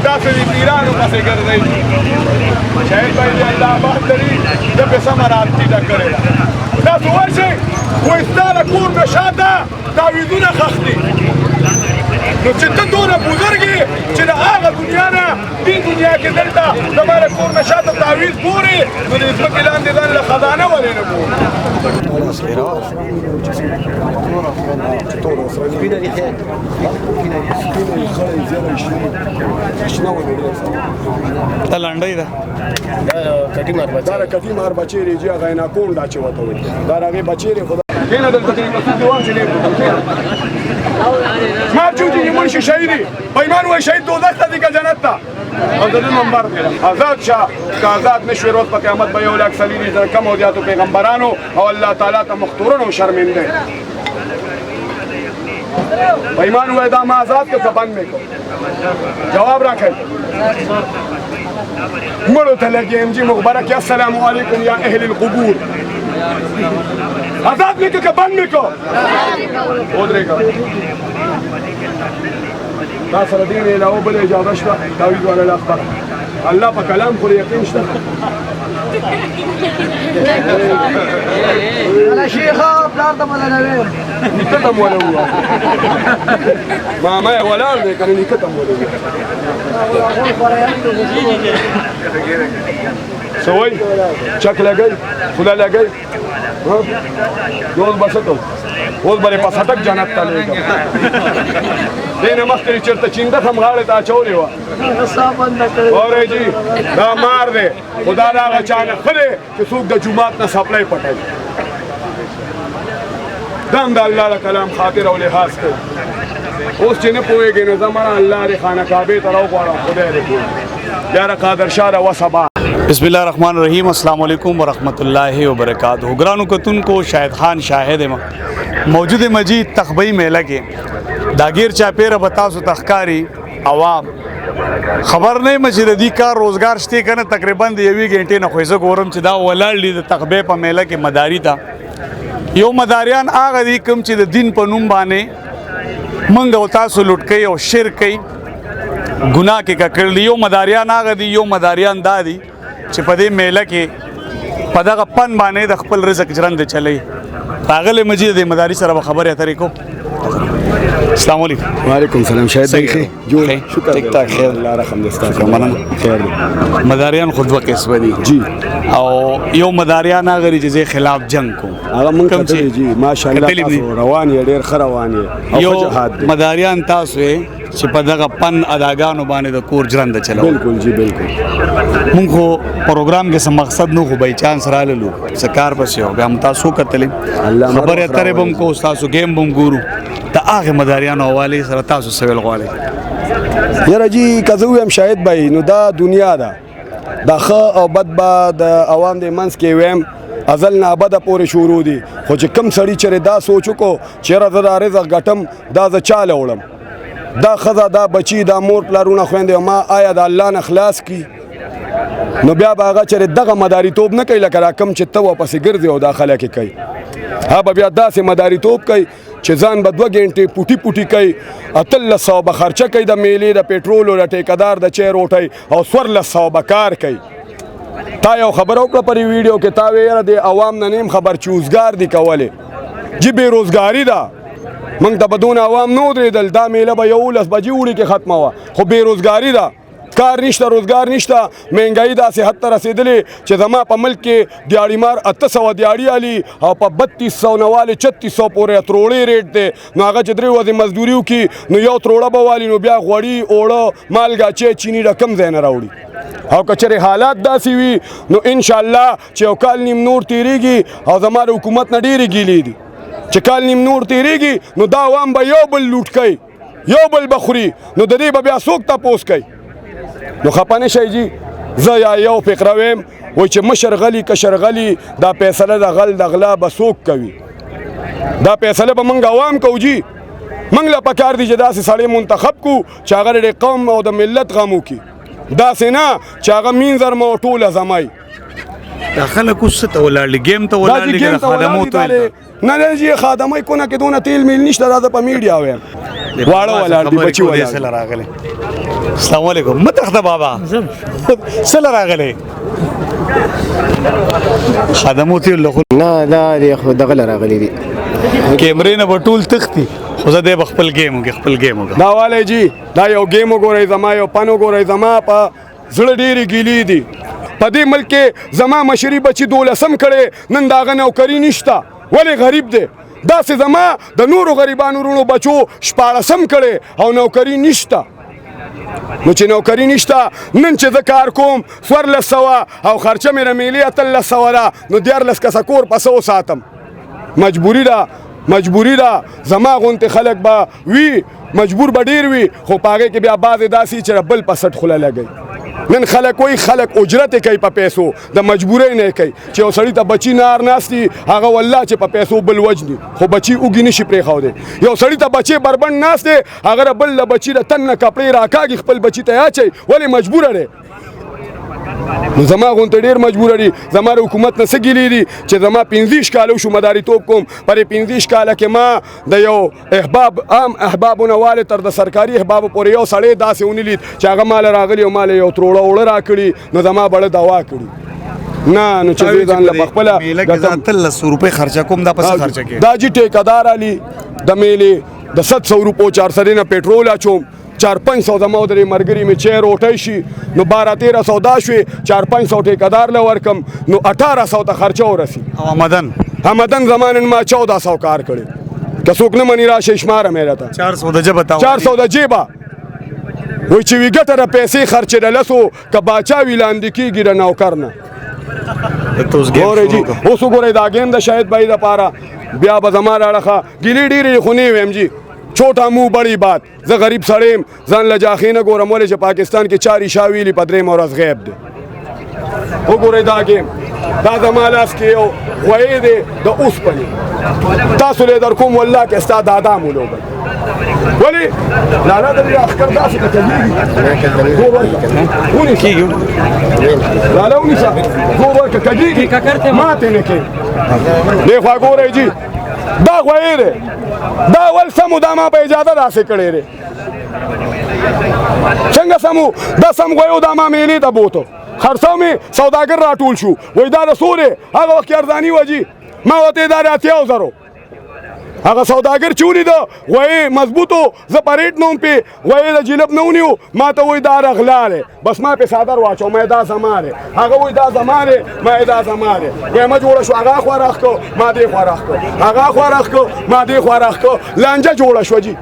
داسې د پیرانو پسې ګرځئ شاید به یې الله آباد لري ده پې سمه راټیټه کړې ده تاسو ورشئ وایي ستا د کور نه شاته تعویضونه ښخ دي نو چې ته دونه بزرګ یې چې د هغه دنیا نه دې دنیا کې دلته زما د کور نه شاته تعویض ګورې نو د ځمکې لاندې ځان له خزانه ولې نه ګورې دا لنډۍ ده دا د کټي مار بچی ریجي هغه اناکونډا چې ورته وایي دا د هغې بچی دی خو کېنه دلته کې مسعود دیوان چې ډېر مارجوجي نیمون شي شهیدي پیمان وایي شهید دوزخ ته ځي که جنت ته او د دې نمبر دی آزاد شه که آزاد نه شوې روز په قیامت به 1,40,000 کم او زیاتو پیغمبرانو او الله تعالی ته مختورن او شرمنده پیمان وایي دا ما آزاد که بند مې کو جواب راکړئ مړو ته لګیم جي مخبره کې السلام علیکم یا اهل القبور آزاد مې که بند مې کو ودرېږه دا سره دې نه علاوه بله اجازه شته تعویض والا لاس بره الله په کلام خو یقین شته انا شيخه بلار ته مولوي نیکه ته مولوي ماما یې ولاړ دی که نه نیکه ته مولوي څه وایي چک لګئ خوله لګئ اوس به څه کوو اوس به یې په سټک جنت ته لېږم دې نه مخکې چېرته چینده هم غاړې ته اچولې وه اورئ جي دا مار دی خو دا د هغه چا نه ښه دی چې څوک د جومات نه سپلی پټوي دا هم د الله د کلام خاطر او لحاظ کوي اوس چې نه پوهېږې نو زه مړه الله دې خانه کعبې ته راوغواړم خدای دې پوهېږي یاره قادر شاه د وسبا بسم الله الرحمن الرحیم السلام علیکم ورحمۃ اللہ وبرکاتہ گرانو کتن کو شاہد خان شاہد موجود مجید تخبئی میلہ کے داگیر چاپیر بتاسو تخکاری عوام خبر نه مجردی کار روزگار شته کنه تقریبا د یوې غنټې نه خوځه ګورم چې دا ولاړ دي د تخبې په میله کې مداری تا یو مداریان هغه دي کوم چې د دین په نوم باندې منګ او تاسو لوټ کوي او شرک کوي ګناه کې کړل یو مداریان هغه دي یو مداریان دادي چې په دې میله کې په دغه پن باندې د خپل رزق ژرند چلی راغله مجید د مداري سره خبرې اترې کو السلام علیکم وعلیکم السلام شاید خیر جوړ شکر ټیک ټاک خیر الله رحم دې ستاسو مننه خیر مداریان خود وقسم دي جی او یو مداریان هغه چې خلاف جنگ کو هغه مونږ ته جی ماشاءالله روان یې ډېر ښه روان یې یو مداریان تاسو چې په دغه پن اداګانو باندې د کور ژرند چلو بالکل جی بالکل مونږ خو پروګرام کې سم مقصد نو خو بای چانس را للو سکار پسې او بیا تاسو کتلې خبره ترې بم کو تاسو گیم بم ګورو ته هغه مداریانو حواله سره تاسو سویل غواړي یاره جی که زه ویم شاهد بای نو دا دنیا ده دا ښه او بد به د عوام د منځ کې ویم ازل نه ابده پورې شروع دي خو چې کم سړي چېرې دا سوچ وکړو چېرې زه دا رزق ګټم دا زه چاله وړم دا ښځه دا بچي دا مور پلارونه خویندې ما آیا د الله نه خلاص کړي نو بیا به هغه چېرې دغه مداریتوب نه کوي لکه را کم چې ته ورپسې ګرځې او دا خلک یې کوي ها به بیا داسې مداریتوب کوي چې ځان به 2 غنټې پوټي پوټي کوي 1300 به خرچه کوي د میلې د پېټرولو د ټیکهدار د چای روټۍ او 1400 به کار کوي تا یو خبره وکړه په دې ویډیو کې تا ویې یاره د عوام نه نیم خبر چې اوزګار دي کولې جي بېروزګاري ده موږ ته به دونه عوام نه ودرېدل دا میله به 11 بجې وړي کې ختمه وه خو بېروزګاري ده کار نشته روزګار نشته مهنګایي داسې حد ته رسېدلې چې زما په ملک کې دیاړي مار 800 دیاړي علي او په 3200 نه والې 3600 پورې تروړې ریټ دی نو هغه چې 3 ورځې مزدوري وکړي نو یو تروړه به والي نو بیا غوړي اوړه مالګه چیني د کم ځای نه راوړي او که چېرې حالات داسې وي نو انشاءالله چې یو کال نیم نور تېرېږي او زما د حکومت نه ډېرې ګیلې دي چې کال نیم نور تېرېږي نو دا عوام به یو بل لوټ کوي یو بل به خوري نو د دې به بیا څوک تپوس کوي نو خفه نه شئ جي زه یا یو فقره ویم وایي چې مشر غلي کشر غلي دا فیصله د غل د غلا به څوک کوي دا فیصله به موږ عوام کوو جي موږ له پکار دي چې داسې سړی منتخب کړو چې هغه د قوم او د ملت غم وکړي داسې نه چې هغه مینځر مو ټوله زمای دا خلک اوس ته ولاړ گیم ته ولاړ دي خدمات نه نه جی خدمای کو نه کې دونه تیل میل نشته دا په میډیا وایم واړه ولاړ دي بچي ولاړ السلام علیکم متخته بابا سره راغلی خدمات یې له نه دا د خو دغه راغلي دي کیمرې نه به ټول تختی خو زه دی به خپل ګیم وکړم دا والی جی دا یو گیم وګورئ زما یو پن وګورئ زما په زړه ډېرې ګیلې دي په دې ملک کې زما مشري بچي 12 کړی نن د هغه نوکري نشته ولې غریب دی داسې زما د نورو غریبانو وروڼو بچو 14 کړی او نوکري نشته نو چې نوکري نشته نن چې زه کار کوم 1400 او خرچه مې رمیلې 1300 ده نو 14 کسه کور په 100 ساتم مجبوري ده زما غونتې خلک به وي مجبور به ډېر وي خو په هغې کې بیا بعضې داسې چې بل په سټ خوله لګوي نن خلک وایي خلک اجرت کوي په پیسو د مجبورۍ نه کوي چې یو سړي ته بچي نار ناست دي هغه والله چې په پیسو بل وجني خو بچي اوږې نشي پرېښودی یو سړي ته بچی بربند ناست دی هغه د بل له بچي د تن نه کپړې راکاږي خپل بچي ته یې اچوي ولې مجبوره دی نو زما غونته ډېر مجبوره دي زما د حکومت نه څه ګیلې دي چې زما 15 کاله وشو مداریتوب کوم پر 15 کاله کې ما د یو احباب عام احبابونه والې تر د سرکاري احبابو پورې یو سړی داسې ونه لید چې هغه مال راغلی او مال یو تروړه وړه راکړي نو زما بړه دوا کړي نه نو چې زه ځان له پخپله ګټم 1300 روپۍ خرچه کوم دا پسې خرچه کې دا جي ټیکدار علي د میلې د 700 روپو 400 نه پټرول اچوم 4-500 زما او درې ملګري مې چې روټۍ شي نو 12-1300 دا شوې 4-500 ټیکدار له ورکم نو 1800 ته خرچه ورسي او آمدن زمانن ما 1400 کار کړی که څوک نه مني راشه شماره مې راته 400 د جبه 400 د جیبه وای چې وی ګټه د پیسې خرچې د لسو که باچا وی لاندې کېږي د نوکر نه ګورئ جي اوس وګورئ دا ګیم د شاهد بھائی دپاره بیا به زما راړخه ګیلې ډېرې خو نه ویم جي چھوٹا منہ بڑی بات زه غریب سړی یم ځان له جاخې نه ګورم ولې چې پاکستان کې 4 عشا ویلي په درېیمه ورځ غیب دی وګورئ دا ګیم دا زما لاس کې یو غویی دی د اوسپنې تاسو له در کوم والله کې ستا دادا مو لوبل ولې لالا د اخکر داسې ته کېږي زور ورکړه ونیسه لالا ونیسه زور ورکړه کېږي ماتې نه کوي دې خوا ګورئ جي دا غویی دی دا ول سمو دا ما په اجازه داسې کړی دی څنګه سمو دا سم غویو دا ما میلې ته بوتو خرڅو مې سوداګر راټول شو وایي دا د څو دی هغه وخت کې ارزاني وه جي ما ورته دا د 80,000 هغه سوداګر چې ولیده غویی مضبوطو زه په ریټ نه وم پې غویی د جلب نه ونیو ما ته وایي دا رغلا دی بس ما پې څادر واچو ما دا زما دی هغه وایي دا زما دی ما دا زما دی ویمه جوړه شو هغه خوا راخ کړو ما دې خوا راخ کړو هغه خوا راخ کړو ما دې خوا راخ کړو لانجه جوړه شوه جي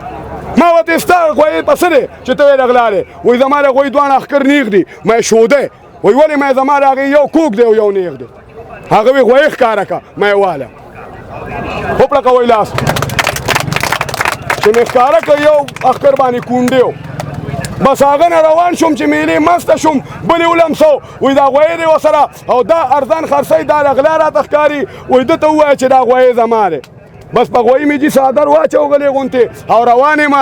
ما ورته ستا غویی په څه دی چې ته وایې رغلا دی وایي زما د غویی دواړه اخکر نیغ دي ما یې شودی وایي ولې ما یې زما د هغې یو کوک دی او یو نیغ دی هغه وایي غویی ښکاره کړه ما یې واله وپړکوئ لاس چې مې ښکاره کړ یو اخکر باندې کونډې و بس هغه نه روان شوم چې میلې مسته شوم بلې ولمسو وایي دا غویی دی ورسره او دا ارزان خرڅی دا رغلا راته ښکاري وایي ده ته ووایه چې دا غویی زما دی بس په غویی مې جي څادر واچو غلې غونتې او روان یم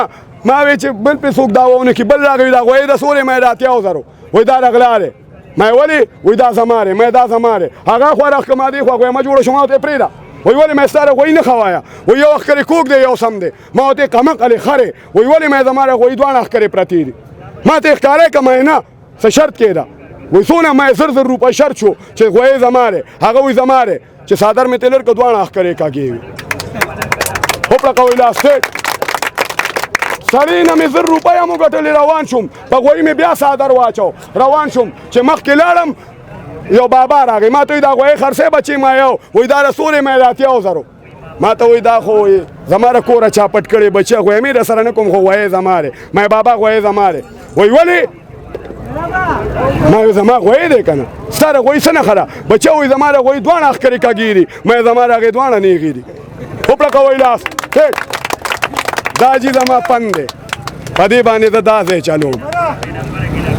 ما وی چې بل پې څوک دا ونه کړي بل راغوي دا غویی د څو دی ما یې د 80,000 وایي دا رغلا دی ما یې ولې وایي دا زما دی ما یې دا زما دی هغه خوا راښکه ما دې خوا غویمه جوړه شو ما ورته یې پرېږده وای ولې مې ستا د غویي نه خوایا وایي یو اخکرې کوک دی یو سم دی ما ورته قمقلې خرې وایي ولې مې زما د غویي دواړه اخکرې پرتې دي ما ته یې ښکاره کړه ما یې نه څه شرط کېده وایي څونه ما یې 1000 روپۍ شرط شو چې غویي زما دی هغه وایي زما دی چې څادر مې تلر که دواړه اخکرې کاږې وي وپړکوئ لاس سړی نه مې 1000 روپۍ هم وګټلې روان شوم په غویي مې بیا څادر واچو روان شوم چې مخکې لاړم یو بابا راغی ما ته وایي دا غویی خرڅی بچی ما یو وایي دا د څو دی ما یې د 80,000 ما ته وایي دا خو زما د کوره چا پټ کړی بچی غویی مې درسره نه کوم خو غویی زما دی ما یې بابا غویی زما دی وایي ولې ما وایي زما غویی دی که نه ستا د غویي څه نښه ده بچی وایي زما د غویي دواړه اخکرې کږې دي ما یې زما د هغې دواړه نیغې دي وپړکوئ لاس دا جي زما پند دی په دې باندې زه دا ځای چلوم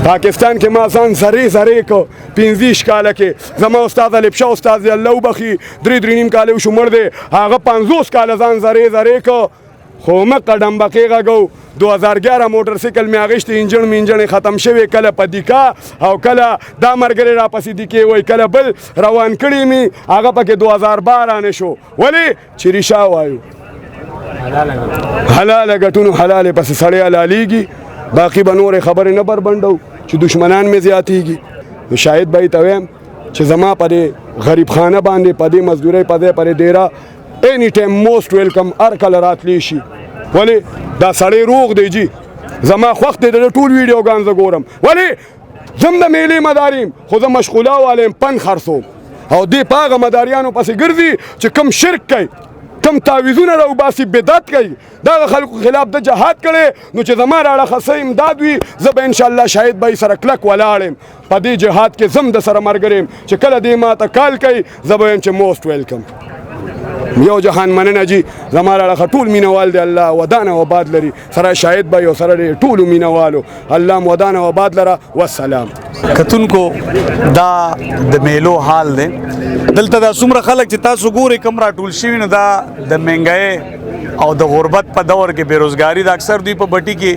پاکستان کې ما ځان زرې کو 15 کاله کې زما استاد علي شاه استاد الله وبخي 3 کاله شو مړ دی هغه 50 کاله ځان زرې کو خو مکه ډمبکې غږو 2011 موټر سایکل مې اغشت انجن ختم شوی کله په دیکا او کله دا مرګري را پسې دیکې وای کله بل روان کړی می هغه پکې 2012 نه شو ولی چې ریشا وایو حلاله ګټونو حلاله پس سړی حلاليږي باقي به نورې خبرې نه بربنډو چې دشمنان مې زیاتېږي. نو شاهد بھائی ته وایم چې زما په دې غریب خانه باندې په دې مزدورۍ په دې پرې ډېره اینی ټایم موسټ ویلکم هر کله راتلی شي. ولې دا سړی روغ دی جي زما خوښ دی د ټول ویډیوګان زه ګورم. ولې زم د میلې مداریم خو زه مشغوله والی پن خرڅوم او دې په هغه مداریانو پسې ګرځي چې کم شرک کوي کم تعویذونه راوباسي بدعت کوي دغه خلکو خلاف د جهاد کړی نو چې زما راړه خصه امداد وي زه به انشاءالله شاهد بھائی سره کلک ولاړ یم په دې جهاد کې زم د سره ملګری یم چې کله دې ماته کال کوي زه به یم چې موسټ ویلکم. یو جهان مننه جي زما راړه ټول مینوال دی الله ودان او آباد لري سره شاهد بھائی او سره ټول مینوالو الله ودان او آباد لره والسلام. کتونکو دا د میلو حال دی دلته دا څومره خلک چې تاسو ګورئ کم راټول شوي نو دا د مهنګۍ او د غربت په دور کې بېروزګاري د اکثر دوی په بټي کې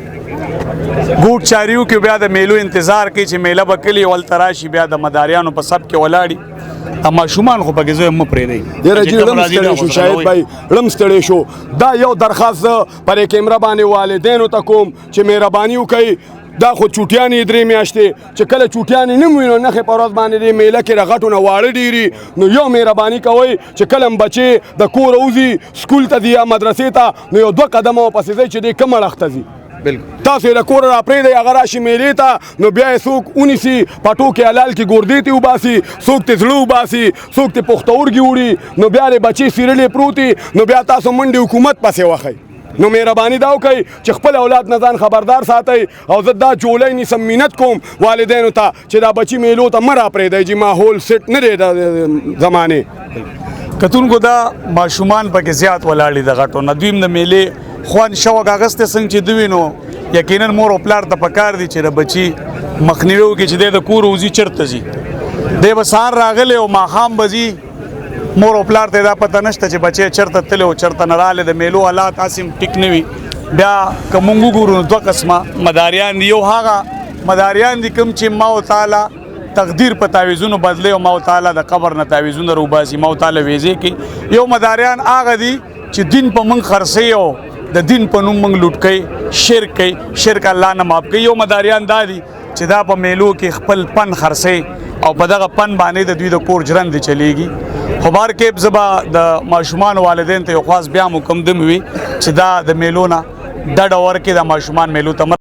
ګوټ چاریو کې بیا د میلو انتظار کوي چې میله به کلي ولته راشي بیا د مداریانو په سب کې ولاړي ماشومان خو پکې زه مه پرېږدئ. یاره جي ړم ستړی شو شاهد بھائی ړم ستړی شو. دا یو درخواست زه پرې کیمره باندې والدینو ته کوم چې مهرباني وکړئ دا خو چوټیانې 3 میاشتې چې کله چوټیانې نه وي نو نښې په ورځ باندې دې میله کې رغټو نه واړه ډېري نو یو مهرباني کوئ چې کله هم بچې د کوره وځي سکول ته ځي یا مدرسې ته نو یو 2 قدمه ورپسې ځئ چې دې کم اړخ ته ځي. تاسو یې له کوره راپرېږدئ هغه راشي میلې ته نو بیا یې څوک ونیسي پټو کې حلال کې ګردې تې وباسي څوک تې زړه وباسي څوک تې پښتورګي وړي نو بیا دې بچې څیرلې پروتي نو بیا تاسو منډې حکومت پسې وښئ. نو مهرباني دا وکړئ چې خپل اولاد نه ځان خبردار ساتئ او زه دا جولی نیسم منت کوم والدینو ته چې دا بچي میلو ته مه راپرېږدئ چې ماحول سیټ نه دی د زمانې. کتونکو دا ماشومان پکې زیات ولاړ دي د غټو نه دوی هم د میلې خوند شوق اخیستی څنګه چې دوی نو یقینا مور او پلار ته پکار دي چې د بچي مخنیوي وکړي چې دی د کور وځي چېرته ځي دی به سهار راغلی او ماښام به ځي مور او پلار ته دا پته نشته چې بچی چېرته تللی او چېرته نه راغلی د میلو حالات هسې هم ټیک نه وي. بیا که مونږ وګورو نو 2 قسمه مداریان دي. یو هغه مداریان دي کوم چې ما تعالی تقدیر په تعویذونو بدلی او ما تعالی د قبر نه تعویذونه روباسي ما تعالی ویزې کوي. یو مداریان هغه دي چې دین په موږ خرڅوي او د دین په نوم موږ لوټ کوي شرک کوي شرک الله نه معاف کوي. یو مداریان دا دي چې دا په میلو کې خپل پن خرڅوي او په دغه پن باندې د دوی د کور ژرندې چلیږي. خو بار کې زبا د ماشومان والدین ته یو خاص بیا حکم دم وي چې دا د میلو نه ډډه ورکړي د ماشومان میلو ته